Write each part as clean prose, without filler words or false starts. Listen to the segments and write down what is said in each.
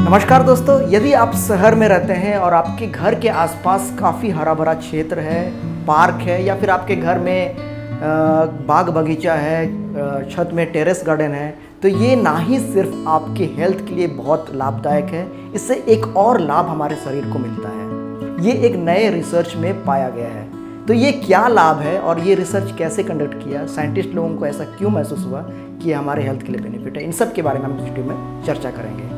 नमस्कार दोस्तों, यदि आप शहर में रहते हैं और आपके घर के आसपास काफ़ी हरा भरा क्षेत्र है, पार्क है या फिर आपके घर में बाग बगीचा है, छत में टेरेस गार्डन है, तो ये ना ही सिर्फ आपके हेल्थ के लिए बहुत लाभदायक है, इससे एक और लाभ हमारे शरीर को मिलता है। ये एक नए रिसर्च में पाया गया है। तो ये क्या लाभ है और ये रिसर्च कैसे कंडक्ट किया, साइंटिस्ट लोगों को ऐसा क्यों महसूस हुआ कि हमारे हेल्थ के लिए बेनिफिट है, इन सब के बारे में हम इस वीडियो में चर्चा करेंगे।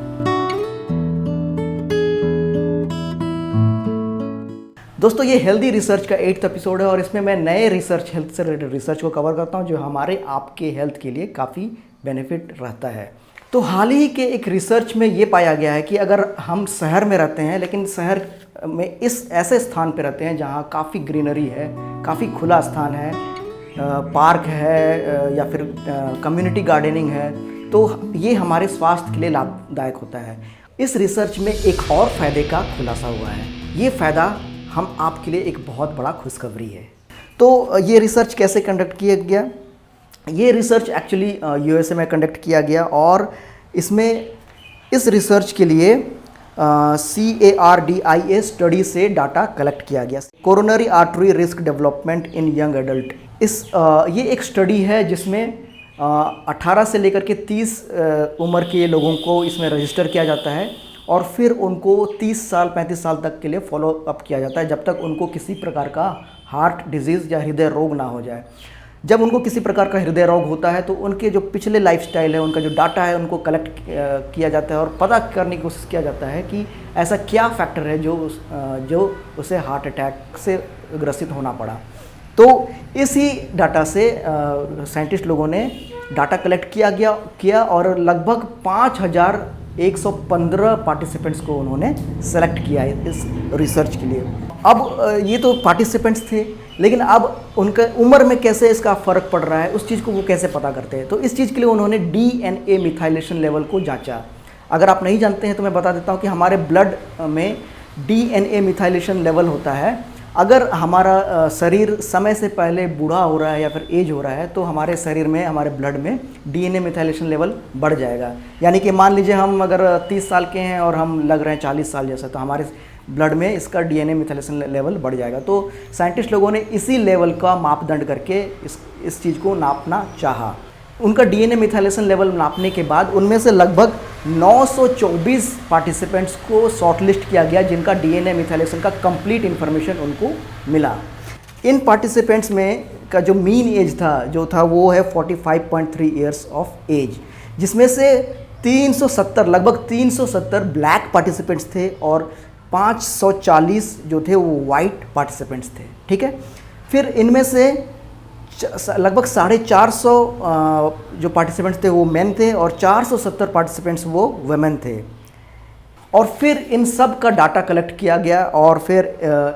दोस्तों, ये हेल्दी रिसर्च का 8th एपिसोड है और इसमें मैं नए रिसर्च, हेल्थ से रिलेटेड रिसर्च को कवर करता हूँ जो हमारे आपके हेल्थ के लिए काफ़ी बेनिफिट रहता है। तो हाल ही के एक रिसर्च में ये पाया गया है कि अगर हम शहर में रहते हैं, लेकिन शहर में इस ऐसे स्थान पे रहते हैं जहाँ काफ़ी ग्रीनरी है, काफ़ी खुला स्थान है, पार्क है या फिर कम्युनिटी गार्डनिंग है, तो ये हमारे स्वास्थ्य के लिए लाभदायक होता है। इस रिसर्च में एक और फ़ायदे का खुलासा हुआ है। ये फ़ायदा हम आपके लिए एक बहुत बड़ा खुशखबरी है। तो ये रिसर्च कैसे कंडक्ट किया गया? ये रिसर्च एक्चुअली यूएसए में कंडक्ट किया गया और इसमें इस रिसर्च के लिए CARDIA स्टडी से डाटा कलेक्ट किया गया। Coronary artery risk development in young adult, ये एक स्टडी है जिसमें 18 से लेकर के 30 उम्र के लोगों को इसमें रजिस्टर किया जाता है और फिर उनको 30 साल 35 साल तक के लिए फॉलो अप किया जाता है, जब तक उनको किसी प्रकार का हार्ट डिजीज़ या हृदय रोग ना हो जाए। जब उनको किसी प्रकार का हृदय रोग होता है तो उनके जो पिछले लाइफस्टाइल है, उनका जो डाटा है, उनको कलेक्ट किया जाता है और पता करने की कोशिश किया जाता है कि ऐसा क्या फैक्टर है जो उसे हार्ट अटैक से ग्रसित होना पड़ा। तो इसी डाटा से साइंटिस्ट लोगों ने डाटा कलेक्ट किया और लगभग 5115 पार्टिसिपेंट्स को उन्होंने सेलेक्ट किया है इस रिसर्च के लिए। अब ये तो पार्टिसिपेंट्स थे, लेकिन अब उनका उम्र में कैसे इसका फ़र्क पड़ रहा है, उस चीज़ को वो कैसे पता करते हैं। तो इस चीज़ के लिए उन्होंने DNA मिथाइलेशन लेवल को जांचा। अगर आप नहीं जानते हैं तो मैं बता देता हूँ कि हमारे ब्लड में DNA मिथाइलेशन लेवल होता है। अगर हमारा शरीर समय से पहले बूढ़ा हो रहा है या फिर एज हो रहा है तो हमारे शरीर में, हमारे ब्लड में DNA मिथाइलेशन लेवल बढ़ जाएगा। यानी कि मान लीजिए हम अगर 30 साल के हैं और हम लग रहे हैं 40 साल जैसा, तो हमारे ब्लड में इसका DNA मिथाइलेशन लेवल बढ़ जाएगा। तो साइंटिस्ट लोगों ने इसी लेवल का मापदंड करके इस चीज़ को नापना चाहा। उनका DNA मिथाइलेशन लेवल नापने के बाद उनमें से लगभग 924 पार्टिसिपेंट्स को शॉर्टलिस्ट किया गया जिनका DNA मिथाइलेशन का कंप्लीट इन्फॉर्मेशन उनको मिला। इन पार्टिसिपेंट्स में का जो मीन एज था वो है 45.3 ईयर्स ऑफ एज, जिसमें से 370 लगभग 370 ब्लैक पार्टिसिपेंट्स थे और 540 जो थे वो वाइट पार्टिसिपेंट्स थे। ठीक है, फिर इनमें से लगभग 450 जो पार्टिसिपेंट्स थे वो मेन थे और 470 पार्टिसिपेंट्स वो वुमेन थे। और फिर इन सब का डाटा कलेक्ट किया गया और फिर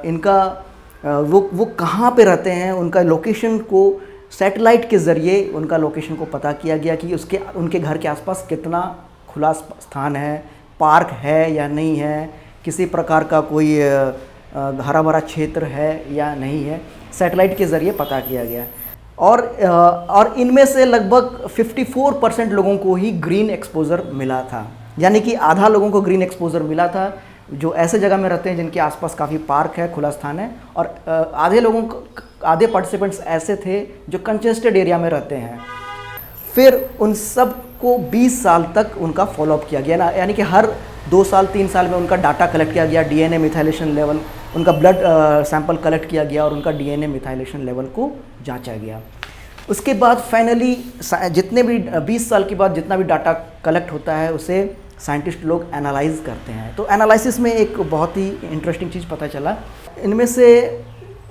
इनका वो कहाँ पे रहते हैं, उनका लोकेशन को सैटेलाइट के ज़रिए उनका लोकेशन को पता किया गया कि उनके घर के आसपास कितना खुला स्थान है, पार्क है या नहीं है, किसी प्रकार का कोई हरा भरा क्षेत्र है या नहीं है, सैटेलाइट के ज़रिए पता किया गया। और इनमें से लगभग 54% लोगों को ही ग्रीन एक्सपोजर मिला था, यानी कि आधा लोगों को ग्रीन एक्सपोजर मिला था जो ऐसे जगह में रहते हैं जिनके आसपास काफ़ी पार्क है, खुला स्थान है, और आधे पार्टिसिपेंट्स ऐसे थे जो कंजेस्टेड एरिया में रहते हैं। फिर उन सब को 20 साल तक उनका फॉलोअप किया गया ना, यानी कि हर 2 साल 3 साल में उनका डाटा कलेक्ट किया गया, DNA मिथाइलेशन लेवल, उनका ब्लड सैंपल कलेक्ट किया गया और उनका DNA मिथाइलेशन लेवल को जांचा गया। उसके बाद फाइनली जितने भी 20 साल के बाद जितना भी डाटा कलेक्ट होता है उसे साइंटिस्ट लोग एनालाइज करते हैं। तो एनालिसिस में एक बहुत ही इंटरेस्टिंग चीज़ पता चला, इनमें से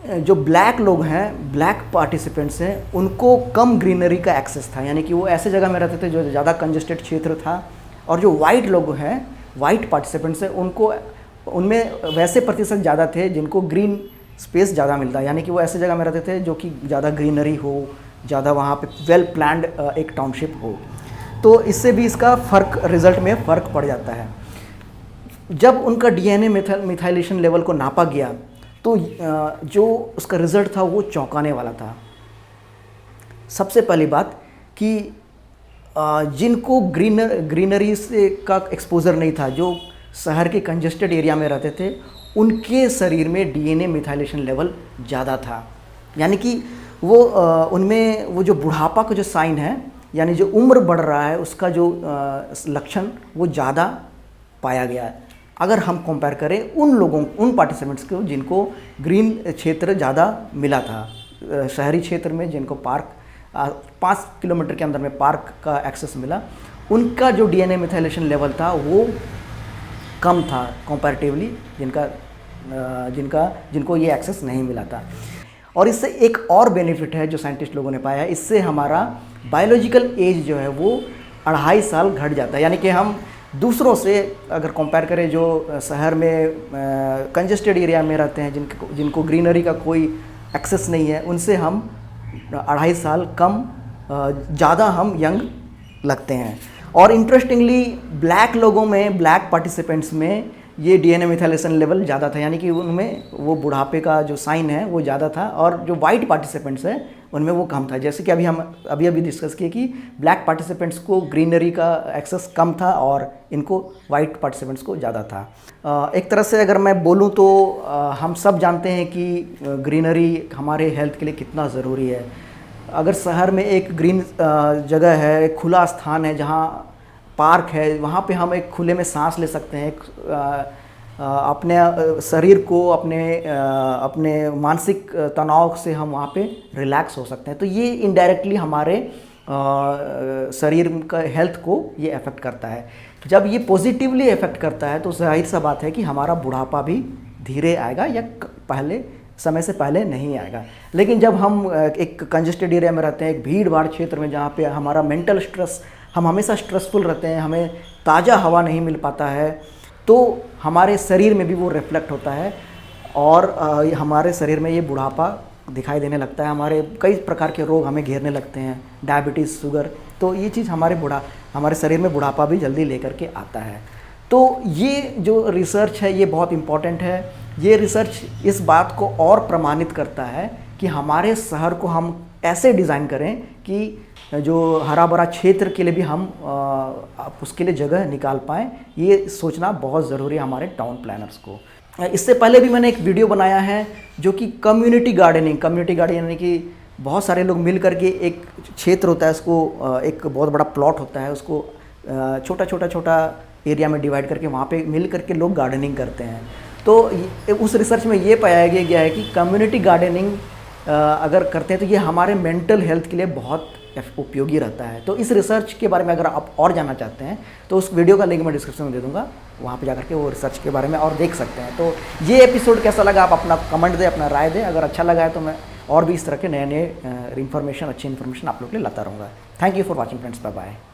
जो ब्लैक लोग हैं, ब्लैक पार्टिसिपेंट्स हैं, उनको कम ग्रीनरी का एक्सेस था, यानी कि वो ऐसे जगह में रहते थे जो ज़्यादा कंजेस्टेड क्षेत्र था। और जो वाइट लोग हैं, वाइट पार्टिसिपेंट्स हैं, उनमें वैसे प्रतिशत ज़्यादा थे जिनको ग्रीन स्पेस ज़्यादा मिलता है, यानी कि वो ऐसे जगह में रहते थे जो कि ज़्यादा ग्रीनरी हो, ज़्यादा वहाँ पे वेल प्लान्ड एक टाउनशिप हो। तो इससे भी इसका रिज़ल्ट में फ़र्क पड़ जाता है। जब उनका DNA मिथाइलेशन लेवल को नापा गया तो जो उसका रिज़ल्ट था वो चौंकाने वाला था। सबसे पहली बात कि जिनको ग्रीनरी से का एक्सपोज़र नहीं था, जो शहर के कंजेस्टेड एरिया में रहते थे उनके शरीर में डीएनए मिथाइलेशन लेवल ज़्यादा था। यानी कि वो उनमें वो जो बुढ़ापा का जो साइन है, यानी जो उम्र बढ़ रहा है उसका जो लक्षण वो ज़्यादा पाया गया है अगर हम कंपेयर करें उन पार्टिसिपेंट्स को जिनको ग्रीन क्षेत्र ज़्यादा मिला था। शहरी क्षेत्र में जिनको पार्क 5 किलोमीटर के अंदर में पार्क का एक्सेस मिला, उनका जो डीएनए मिथाइलेशन लेवल था वो कम था कंपैरेटिवली जिनको ये एक्सेस नहीं मिला था। और इससे एक और बेनिफिट है जो साइंटिस्ट लोगों ने पाया है, इससे हमारा बायोलॉजिकल एज जो है वो 2.5 साल घट जाता है। यानी कि हम दूसरों से अगर कंपेयर करें जो शहर में कंजेस्टेड एरिया में रहते हैं, जिनको ग्रीनरी का कोई एक्सेस नहीं है, उनसे हम 2.5 साल कम ज़्यादा हम यंग लगते हैं। और इंटरेस्टिंगली ब्लैक पार्टिसिपेंट्स में ये डीएनए मिथाइलेशन लेवल ज़्यादा था, यानी कि उनमें वो बुढ़ापे का जो साइन है वो ज़्यादा था। और जो वाइट पार्टिसिपेंट्स हैं उनमें वो कम था। जैसे कि अभी हम अभी डिस्कस किए कि ब्लैक पार्टिसिपेंट्स को ग्रीनरी का एक्सेस कम था और इनको वाइट पार्टिसिपेंट्स को ज़्यादा था। एक तरह से अगर मैं बोलूँ तो हम सब जानते हैं कि ग्रीनरी हमारे हेल्थ के लिए कितना ज़रूरी है। अगर शहर में एक ग्रीन जगह है, एक खुला स्थान है जहाँ पार्क है, वहाँ पे हम एक खुले में सांस ले सकते हैं, अपने शरीर को अपने मानसिक तनाव से हम वहाँ पे रिलैक्स हो सकते हैं। तो ये इनडायरेक्टली हमारे शरीर का हेल्थ को ये अफेक्ट करता है। जब ये पॉजिटिवली अफेक्ट करता है तो जाहिर सा बात है कि हमारा बुढ़ापा भी धीरे आएगा या समय से पहले नहीं आएगा। लेकिन जब हम एक कंजेस्टेड एरिया में रहते हैं, एक भीड़ भाड़ क्षेत्र में जहाँ पे हमारा मेंटल स्ट्रेस, हम हमेशा स्ट्रेसफुल रहते हैं, हमें ताज़ा हवा नहीं मिल पाता है, तो हमारे शरीर में भी वो रिफ्लेक्ट होता है और हमारे शरीर में ये बुढ़ापा दिखाई देने लगता है। हमारे कई प्रकार के रोग हमें घेरने लगते हैं, डायबिटीज़, शुगर। तो ये चीज़ हमारे शरीर में बुढ़ापा भी जल्दी लेकर के आता है। तो ये जो रिसर्च है ये बहुत इम्पॉर्टेंट है। ये रिसर्च इस बात को और प्रमाणित करता है कि हमारे शहर को हम ऐसे डिज़ाइन करें कि जो हरा भरा क्षेत्र के लिए भी हम उसके लिए जगह निकाल पाएँ। ये सोचना बहुत ज़रूरी है हमारे टाउन प्लानर्स को। इससे पहले भी मैंने एक वीडियो बनाया है जो कि कम्युनिटी गार्डनिंग यानी कि बहुत सारे लोग मिल करके एक क्षेत्र होता है, उसको एक बहुत बड़ा प्लॉट होता है, उसको छोटा एरिया में डिवाइड करके वहाँ पे मिल करके लोग गार्डनिंग करते हैं। तो उस रिसर्च में ये पाया गया है कि कम्युनिटी गार्डनिंग अगर करते हैं तो ये हमारे मेंटल हेल्थ के लिए बहुत उपयोगी रहता है। तो इस रिसर्च के बारे में अगर आप और जानना चाहते हैं तो उस वीडियो का लिंक मैं डिस्क्रिप्शन में दे दूंगा, वहाँ पे जाकर के वो रिसर्च के बारे में और देख सकते हैं। तो ये एपिसोड कैसा लगा आप अपना कमेंट दें, अपना राय दें। अगर अच्छा लगा है तो मैं और भी इस तरह के नए अच्छी इन्फॉर्मेशन आप लोग के लिए लाता रहूँगा। Thank you for watching friends, bye bye.